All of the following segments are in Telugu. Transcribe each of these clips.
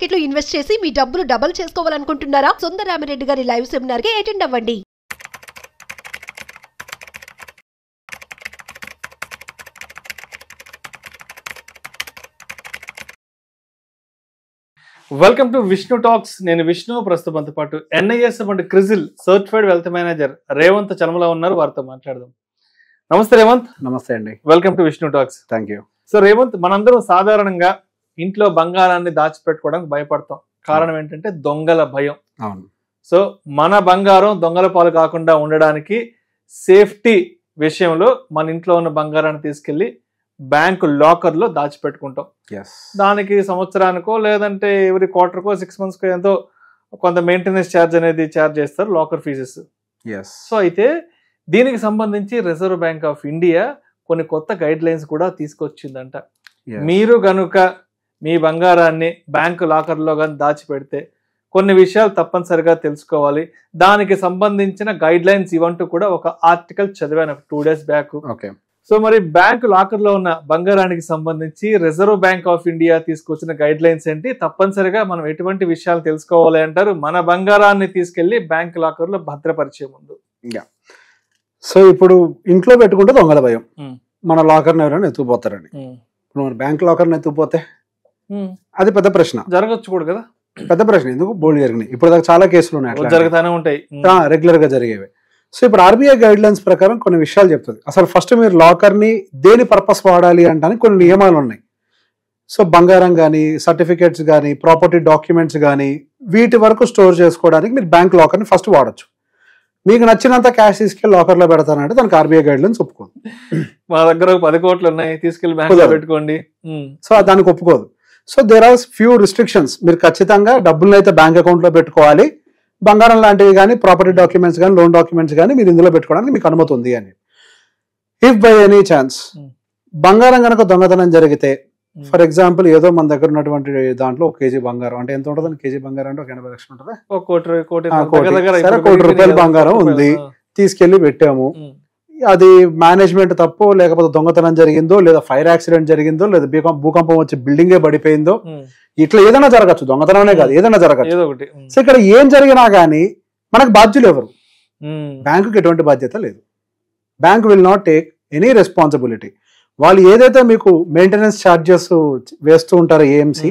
మార్కెట్ లో ఇన్వెస్ట్ చేసి మీ డబ్బులు డబుల్ చేసుకోవాలనుకుంటున్నారా? సుందరరామిరెడ్డి గారి లైవ్ సెమినార్ కి అటెండ్ అవ్వండి. Welcome to Vishnu talks. నేను విష్ణు. ప్రస్తుతంతో పాటు NIS వంటి CRISIL certified wealth manager Revanth Chalamala ఉన్నారు. వారితో మాట్లాడదాం. నమస్తే రేవంత్. నమస్తే అండి. Welcome to Vishnu talks. Thank you. So Revanth, మనందరం సాధారణంగా ఇంట్లో బంగారాన్ని దాచిపెట్టుకోవడానికి భయపడతాం. కారణం ఏంటంటే దొంగల భయం. అవును. సో మన బంగారం దొంగల పాలు కాకుండా ఉండడానికి సేఫ్టీ విషయంలో మన ఇంట్లో ఉన్న బంగారాన్ని తీసుకెళ్లి బ్యాంకు లాకర్ లో దాచిపెట్టుకుంటాం. దానికి సంవత్సరానికో లేదంటే ఎవరి క్వార్టర్కో 6 monthsకో ఎంతో కొంత మెయింటెనెన్స్ ఛార్జ్ అనేది ఛార్జ్ చేస్తారు, లాకర్ ఫీజెస్. సో అయితే దీనికి సంబంధించి రిజర్వ్ బ్యాంక్ ఆఫ్ ఇండియా కొన్ని కొత్త గైడ్ లైన్స్ కూడా తీసుకొచ్చిందంట. మీరు గనుక మీ బంగారాన్ని బ్యాంకు లాకర్ లో కానీ దాచిపెడితే కొన్ని విషయాలు తప్పనిసరిగా తెలుసుకోవాలి. దానికి సంబంధించిన గైడ్ లైన్స్ ఇవంటూ కూడా ఒక ఆర్టికల్ చదివాను 2 days బ్యాక్. సో మరి బ్యాంకు లాకర్ లో ఉన్న బంగారానికి సంబంధించి రిజర్వ్ బ్యాంక్ ఆఫ్ ఇండియా తీసుకొచ్చిన గైడ్ లైన్స్ ఏంటి, తప్పనిసరిగా మనం ఎటువంటి విషయాలు తెలుసుకోవాలి అంటారు మన బంగారాన్ని తీసుకెళ్లి బ్యాంక్ లాకర్ లో భద్రపరిచే ముందు? సో ఇప్పుడు ఇంట్లో పెట్టుకుంటే దొంగల భయం, మన లాకర్ ఎవరైనా ఎత్తుకుపోతారని. ఇప్పుడు మన బ్యాంక్ లాకర్ ఎత్తుకుపోతే అది పెద్ద ప్రశ్న. జరగచ్చు కూడా కదా, పెద్ద ప్రశ్న. ఎందుకు బోల్డ్ జరిగినాయి, ఇప్పుడు దాకా చాలా కేసులు ఉన్నాయి, జరుగుతానే ఉంటాయి, రెగ్యులర్ గా జరిగేవి. సో ఇప్పుడు RBI గైడ్ లైన్స్ ప్రకారం కొన్ని విషయాలు చెప్తుంది. అసలు ఫస్ట్ మీరు లాకర్ ని దేని పర్పస్ వాడాలి అంటే కొన్ని నియమాలు ఉన్నాయి. సో బంగారం కానీ, సర్టిఫికేట్స్ కానీ, ప్రాపర్టీ డాక్యుమెంట్స్ కానీ, వీటి వరకు స్టోర్ చేసుకోవడానికి మీరు బ్యాంక్ లాకర్ ని ఫస్ట్ వాడచ్చు. మీకు నచ్చినంత క్యాష్ తీసుకెళ్లి లాకర్ లో పెడతానంటే దానికి RBI గైడ్ లైన్స్ ఒప్పుకోదు. మా దగ్గర 10 కోట్లు ఉన్నాయి, తీసుకెళ్లి బ్యాంక్ లో పెట్టుకోండి, సో దానికి ఒప్పుకోదు. So there are few restrictions. మీరు ఖచ్చితంగా డబ్బులను అయితే బ్యాంక్ అకౌంట్ లో పెట్టుకోవాలి. బంగారం లాంటివి కానీ, ప్రాపర్టీ డాక్యుమెంట్స్ కానీ, లోన్ డాక్యుమెంట్స్ కానీ మీరు ఇందులో పెట్టుకోవడానికి మీకు అనుమతి ఉంది అని. ఇఫ్ బై ఎనీ ఛాన్స్ బంగారం కనుక దొంగతనం జరిగితే, ఫర్ ఎగ్జాంపుల్ ఏదో మన దగ్గర ఉన్నటువంటి దాంట్లో 1 kg బంగారం అంటే ఎంత ఉంటుంది? కేజీ బంగారం అంటే 80 లక్షలు ఉంటుంది. 1 కోటి రూపాయల బంగారం ఉంది, తీసుకెళ్లి పెట్టాము. అది మేనేజ్మెంట్ తప్పు, లేకపోతే దొంగతనం జరిగిందో, లేదా ఫైర్ యాక్సిడెంట్ జరిగిందో, లేదా భూకంపం వచ్చి బిల్డింగే పడిపోయిందో, ఇట్లా ఏదైనా జరగచ్చు. దొంగతనమే కాదు, ఏదైనా జరగచ్చు. సో ఇక్కడ ఏం జరిగినా గానీ మనకు బాధ్యులు ఎవరు? బ్యాంకుకి ఎటువంటి బాధ్యత లేదు. Bank will not take any responsibility. వాళ్ళు ఏదైతే మీకు మెయింటెనెన్స్ ఛార్జెస్ వేస్తూ ఉంటారో AMC,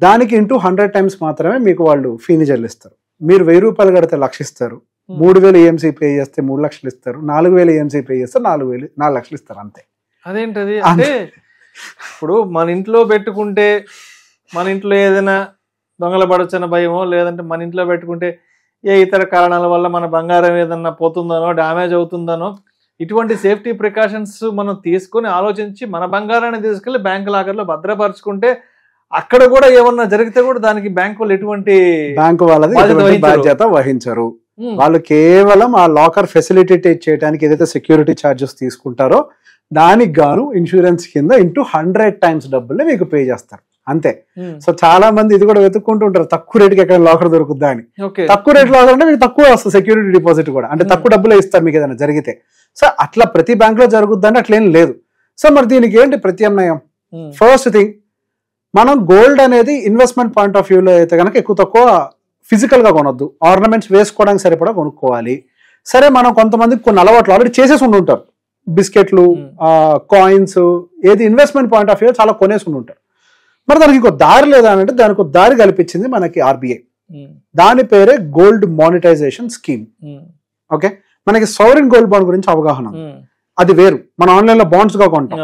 దానికి ఇంటూ 100 times మాత్రమే మీకు వాళ్ళు ఫీని చెల్లిస్తారు. మీరు 1000 రూపాయలు కడితే 1,00,000 ఇస్తారు, 3,000 AMC పే చేస్తే 3 లక్షలు ఇస్తారు, 4,000 AMC పే చేస్తే 4 లక్షలు ఇస్తారు, అంతే. అదేంటది అంటే ఇప్పుడు మన ఇంట్లో పెట్టుకుంటే మన ఇంట్లో ఏదైనా దొంగల పడొచ్చన్న భయమో, లేదంటే మన ఇంట్లో పెట్టుకుంటే ఏ ఇతర కారణాల వల్ల మన బంగారం ఏదన్నా పోతుందనో, డ్యామేజ్ అవుతుందనో, ఇటువంటి సేఫ్టీ ప్రికాషన్స్ మనం తీసుకొని ఆలోచించి మన బంగారాన్ని తీసుకెళ్లి బ్యాంక్ లాకర్ లో భద్రపరుచుకుంటే అక్కడ కూడా ఏమన్నా జరిగితే కూడా దానికి బ్యాంక్ వాళ్ళు ఎటువంటి బాధ్యత వహించరు. వాళ్ళు కేవలం ఆ లాకర్ ఫెసిలిటేట్ చేయడానికి ఏదైతే సెక్యూరిటీ ఛార్జెస్ తీసుకుంటారో దానికి గాను ఇన్సూరెన్స్ కింద ఇంటూ 100 times డబ్బుల్ని మీకు పే చేస్తారు, అంతే. సో చాలా మంది ఇది కూడా వెతుక్కుంటూ ఉంటారు, తక్కువ రేటుకి ఎక్కడ లాకర్ దొరుకుద్దా అని. తక్కువ రేట్ లాకర్ అంటే మీకు తక్కువ వస్తుంది, సెక్యూరిటీ డిపాజిట్ కూడా, అంటే తక్కువ డబ్బులే ఇస్తారు మీకు ఏదైనా జరిగితే. సో అట్లా ప్రతి బ్యాంక్ లో జరుగుద్దా అంటే అట్లేం లేదు. సో మరి దీనికి ఏంటి ప్రత్యామ్నాయం? ఫస్ట్ థింగ్, మనం గోల్డ్ అనేది ఇన్వెస్ట్మెంట్ పాయింట్ ఆఫ్ వ్యూలో అయితే కనుక ఎక్కువ తక్కువ ఫిజికల్ గా కొనొద్దు, ఆర్నమెంట్స్ వేసుకోవడానికి సరిపడా కొనుక్కోవాలి. సరే, మనం కొంతమందికి కొన్ని అలవాట్లు ఆల్రెడీ చేసేసి ఉంటారు, బిస్కెట్లు, కాయిన్స్, ఏది ఇన్వెస్ట్మెంట్ పాయింట్ ఆఫ్ వ్యూ చాలా కొనేసి ఉంటారు. మరి దానికి ఇంకో దారి లేదా అంటే దానికి ఒక దారి కల్పించింది మనకి RBI. దాని పేరే గోల్డ్ మానిటైజేషన్ స్కీమ్. ఓకే, మనకి సోవరెన్ గోల్డ్ బాండ్ గురించి అవగాహన, అది వేరు. మనం ఆన్లైన్ లో బాండ్స్ గా కొంటాం,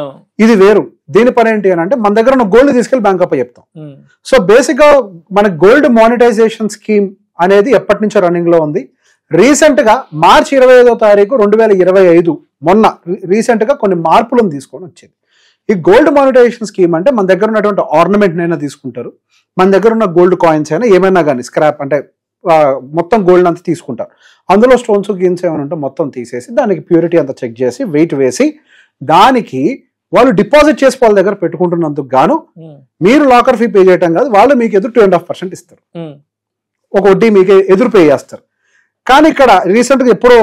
ఇది వేరు. దీని పని ఏంటి అని అంటే మన దగ్గర ఉన్న గోల్డ్ తీసుకెళ్లి బ్యాంక్ అప్ చెప్తాం. సో బేసిక్ గా మన గోల్డ్ మానిటైజేషన్ స్కీమ్ అనేది ఎప్పటి నుంచో రన్నింగ్ లో ఉంది. రీసెంట్ గా March 25వ తారీఖు 2025 మొన్న రీసెంట్ గా కొన్ని మార్పులను తీసుకొని వచ్చింది. ఈ గోల్డ్ మానిటైజేషన్ స్కీమ్ అంటే మన దగ్గర ఉన్నటువంటి ఆర్నమెంట్ అయినా తీసుకుంటారు, మన దగ్గర ఉన్న గోల్డ్ కాయిన్స్ అయినా ఏమైనా కానీ స్క్రాప్ అంటే మొత్తం గోల్డ్ అంతా తీసుకుంటారు. అందులో స్టోన్స్ గిన్స్ ఏమైనా ఉంటే మొత్తం తీసేసి దానికి ప్యూరిటీ అంతా చెక్ చేసి వెయిట్ వేసి దానికి వాళ్ళు డిపాజిట్ చేసి వాళ్ళ దగ్గర పెట్టుకుంటున్నందుకు గాను మీరు లాకర్ ఫీ పే చేయటం కాదు, వాళ్ళు మీకు ఎదురు 2.5% ఇస్తారు, ఒక వడ్డీ మీకు ఎదురు పే చేస్తారు. కానీ ఇక్కడ రీసెంట్ గా ఎప్పుడో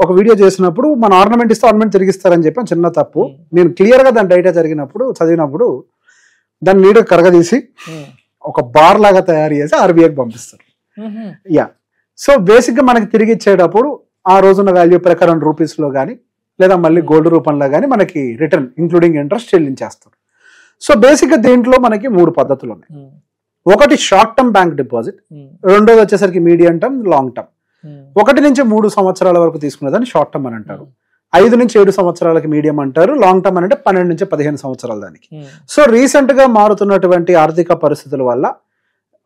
ఒక వీడియో చేసినప్పుడు మన ఆర్నమెంట్ ఇస్తే ఆర్నమెంట్ తిరిగిస్తారని చెప్పి చిన్న తప్పు. నేను క్లియర్ గా దాని డేటా చదివినప్పుడు దాన్ని నీట్గా కరగదీసి ఒక బార్ లాగా తయారు చేసి ఆర్బీఐకి పంపిస్తారు. యా, సో బేసిక్గా మనకి తిరిగి ఇచ్చేటప్పుడు ఆ రోజున్న వాల్యూ ప్రకారం రూపీస్లో కానీ లేదా మళ్ళీ గోల్డ్ రూపంలో కానీ మనకి రిటర్న్ ఇంక్లూడింగ్ ఇంట్రెస్ట్ చెల్లించేస్తారు. సో బేసిక్గా దీంట్లో మనకి 3 పద్ధతులు ఉన్నాయి. ఒకటి షార్ట్ టర్మ్ బ్యాంక్ డిపాజిట్, రెండోది వచ్చేసరికి మీడియం టర్మ్, లాంగ్ టర్మ్. 1 నుంచి 3 సంవత్సరాల వరకు తీసుకునేదాన్ని షార్ట్ టర్మ్ అని అంటారు, 5 నుంచి 7 సంవత్సరాలకి మీడియం అంటారు, లాంగ్ టర్మ్ అంటే 12 నుంచి 15 సంవత్సరాల దానికి. సో రీసెంట్ గా మారుతున్నటువంటి ఆర్థిక పరిస్థితుల వల్ల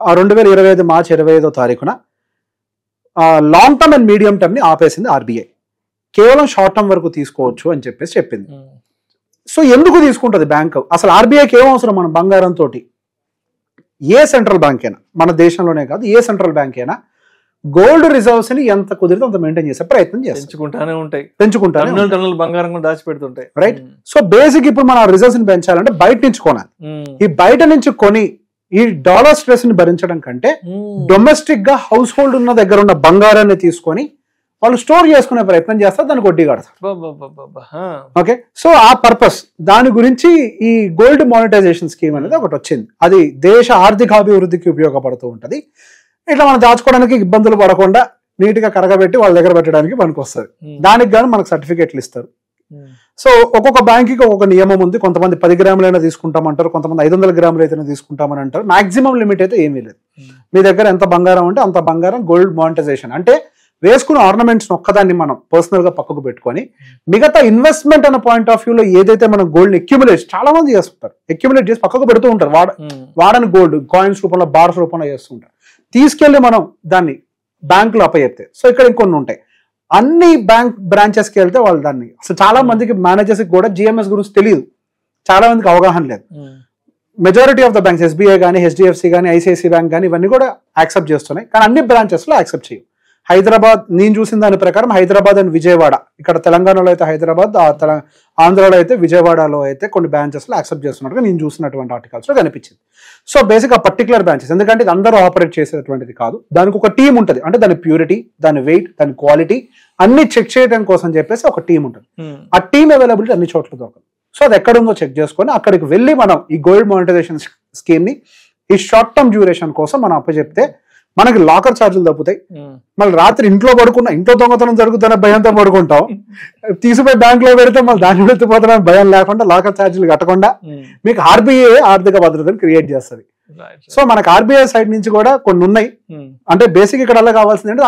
2025 మార్చి 25వ తారీఖున long term and medium term ని ఆపేసింది ఆర్బీఐ. కేవలం షార్ట్ టర్మ్ వరకు తీసుకోవచ్చు అని చెప్పేసి చెప్పింది. సో ఎందుకు తీసుకుంటుంది బ్యాంక్? అసలు ఆర్బీఐకి ఏం అవసరం? మన బంగారం తోటి ఏ సెంట్రల్ బ్యాంక్ అయినా, మన దేశంలోనే కాదు ఏ సెంట్రల్ బ్యాంక్ అయినా గోల్డ్ రిజర్వ్స్ ని ఎంత కుదిరితే అంత మెయింటైన్ చేసే ప్రయత్నం చేస్తారు, పెంచుకుంటానే బంగారం దాచిపెడుతుంటాయి, రైట్? సో బేసిక్ ఇప్పుడు మన రిజర్వ్స్ ని పెంచాలంటే బయట నుంచి కొనాలి. ఈ బయట నుంచి కొని ఈ డాలర్ స్ట్రెస్ ని భరించడం కంటే డొమెస్టిక్ గా హౌస్ హోల్డ్ ఉన్న దగ్గర ఉన్న బంగారాన్ని తీసుకొని వాళ్ళు స్టోర్ చేసుకునే ప్రయత్నం చేస్తారు, దానికి వడ్డీ కడతారు. ఓకే, సో ఆ పర్పస్ దాని గురించి ఈ గోల్డ్ మానిటైజేషన్ స్కీమ్ అనేది ఒకటి వచ్చింది. అది దేశ ఆర్థిక అభివృద్ధికి ఉపయోగపడుతూ ఉంటది. ఇట్లా మనం దాచుకోవడానికి ఇబ్బందులు పడకుండా నీట్ గా కరగబెట్టి వాళ్ళ దగ్గర పెట్టడానికి మనకు వస్తుంది. దానికి గాను మనకు సర్టిఫికేట్లు ఇస్తారు. సో ఒక్కొక్క బ్యాంక్కి ఒక్కొక్క నియమం ఉంది. కొంతమంది 10 గ్రాములైనా తీసుకుంటామంటారు, కొంతమంది 500 గ్రాములు అయితేనే తీసుకుంటామని అంటారు. మాక్సిమం లిమిట్ అయితే ఏమీ లేదు. మీ దగ్గర ఎంత బంగారం ఉంటే అంత బంగారం గోల్డ్ మానిటైజేషన్ అంటే వేసుకున్న ఆర్నమెంట్స్ ఒక్కదాన్ని మనం పర్సనల్ గా పక్కకు పెట్టుకొని మిగతా ఇన్వెస్ట్మెంట్ అన్న పాయింట్ ఆఫ్ వ్యూలో ఏదైతే మనం గోల్డ్ అక్యుములేట్ చాలా మంది చేస్తుంటారు, అక్యుములేట్ చేసి పక్కకు పెడుతూ ఉంటారు. వాడని గోల్డ్ కాయిన్స్ రూపంలో బార్స్ రూపంలో చేస్తుంటారు. తీసుకెళ్లి మనం దాన్ని బ్యాంకులో అప్పచెప్తే, సో ఇక్కడ ఇంకొన్ని ఉంటాయి. అన్ని బ్యాంక్ బ్రాంచెస్కి వెళ్తే వాళ్ళు దాన్ని అసలు చాలా మందికి మేనేజర్స్ కూడా జిఎంఎస్ గురించి తెలియదు, చాలా మందికి అవగాహన లేదు. Majority of the banks SBI కానీ హెచ్డిఎఫ్సి కానీ ఐసిఐసి బ్యాంక్ కానీ ఇవన్నీ కూడా యాక్సెప్ట్ చేస్తున్నాయి, కానీ అన్ని బ్రాంచెస్ లో యాక్సెప్ట్ చేయవు. హైదరాబాద్ నేను చూసిన దాని ప్రకారం హైదరాబాద్ అండ్ విజయవాడ, ఇక్కడ తెలంగాణలో అయితే హైదరాబాద్, ఆంధ్రాలో అయితే విజయవాడలో అయితే కొన్ని బ్రాంచెస్ లో యాక్సెప్ట్ చేస్తున్నట్టుగా నేను చూసినటువంటి ఆర్టికల్స్ లో కనిపించింది. సో బేసిక్ ఆ పర్టికులర్ బ్రాంచెస్, ఎందుకంటే ఇది అందరూ ఆపరేట్ చేసేటువంటిది కాదు, దానికి ఒక టీం ఉంటుంది. అంటే దాని ప్యూరిటీ, దాని వెయిట్, దాని క్వాలిటీ అన్ని చెక్ చేయడం కోసం చెప్పేసి ఒక టీం ఉంటుంది. ఆ టీం అవైలబిలిటీ అన్ని చోట్ల దొరకదు. సో అది ఎక్కడుందో చెక్ చేసుకొని అక్కడికి వెళ్ళి మనం ఈ గోల్డ్ మానిటైజేషన్ స్కీమ్ ని ఈ షార్ట్ టర్మ్ డ్యూరేషన్ కోసం మనం అప్పచెప్తే మనకి లాకర్ ఛార్జీలు తప్పుతాయి. మళ్ళీ రాత్రి ఇంట్లో దొంగతనం జరుగుతున్న భయంతో పడుకుంటాం. తీసిపోయి బ్యాంక్ లో పెడితే మళ్ళీ దాన్ని ఎత్తిపోతున్న భయం లేకుండా లాకర్ ఛార్జీలు కట్టకుండా మీకు ఆర్బీఐ ఆర్థిక భద్రతను క్రియేట్ చేస్తుంది. సో మనకు ఆర్బీఐ సైడ్ నుంచి కూడా కొన్ని ఉన్నాయి. అంటే బేసిక్ ఇక్కడ అలా కావాల్సింది అంటే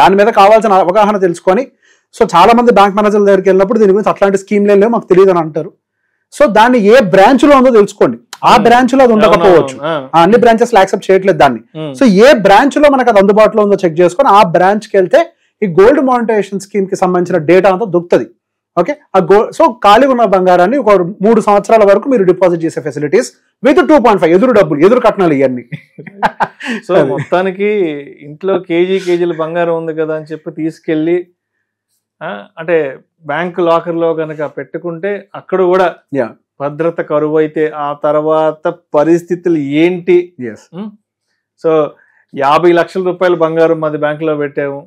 దాని మీద కావాల్సిన అవగాహన తెలుసుకొని, సో చాలా మంది బ్యాంక్ మేనేజర్ల దగ్గరికి వెళ్ళినప్పుడు దీని గురించి అట్లాంటి స్కీమ్లు లేవు మాకు తెలియదు అని అంటారు. సో దాన్ని ఏ బ్రాంచ్ లో ఉందో తెలుసుకోండి. ఆ బ్రాంచ్ లో అది ఉండకపోవచ్చు, అన్ని బ్రాంచెస్ యాక్సెప్ట్ చేయట్లేదు దాన్ని. సో ఏ బ్రాంచ్ లో మనకు అది అందుబాటులో ఉందో చెక్ చేసుకొని ఆ బ్రాంచ్ కి వెళ్తే ఈ గోల్డ్ మానిటైజేషన్ స్కీమ్ కి సంబంధించిన డేటా అంతా దొరుకుతుంది. ఓకే, ఆ సో ఖాళీ ఉన్న బంగారాన్ని ఒక 3 సంవత్సరాల వరకు మీరు డిపాజిట్ చేసే ఫెసిలిటీస్ విత్ 2.5 ఎదురు కట్నాలు ఇవన్నీ. సో మొత్తానికి ఇంట్లో కేజీల బంగారం ఉంది కదా అని చెప్పి తీసుకెళ్లి అంటే బ్యాంక్ లాకర్ లో కనుక పెట్టుకుంటే అక్కడ కూడా భద్రత కరువు అయితే ఆ తర్వాత పరిస్థితులు ఏంటి? సో 50 లక్షల రూపాయలు బంగారం మాది బ్యాంకులో పెట్టాము,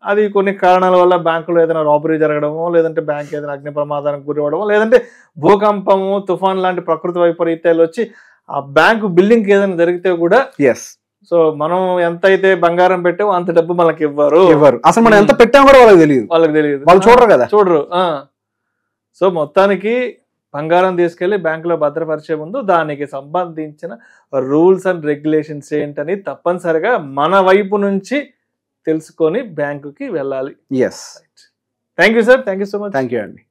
అది కొన్ని కారణాల వల్ల బ్యాంకులో ఏదైనా రాబరీ జరగడమో, లేదంటే బ్యాంక్ ఏదైనా అగ్ని ప్రమాదానికి గురి అవ్వడమో, లేదంటే భూకంపము, తుఫాన్ లాంటి ప్రకృతి వైపరీత్యాలు వచ్చి ఆ బ్యాంకు బిల్డింగ్ ఏదైనా జరిగితే కూడా సో మనం ఎంత అయితే బంగారం పెట్టామో అంత డబ్బు మనకి ఇవ్వరు. అసలు మనం ఎంత పెట్టామో కూడా వాళ్ళకి తెలియదు, వాళ్ళు చూడరు. సో మొత్తానికి బంగారం తీసుకెళ్లి బ్యాంకులో భద్రపరిచే ముందు దానికి సంబంధించిన రూల్స్ అండ్ రెగ్యులేషన్స్ ఏంటని తప్పనిసరిగా మన వైపు నుంచి తెలుసుకొని బ్యాంకుకి వెళ్ళాలి. Yes, thank you sir, thank you so much. Thank you అండి.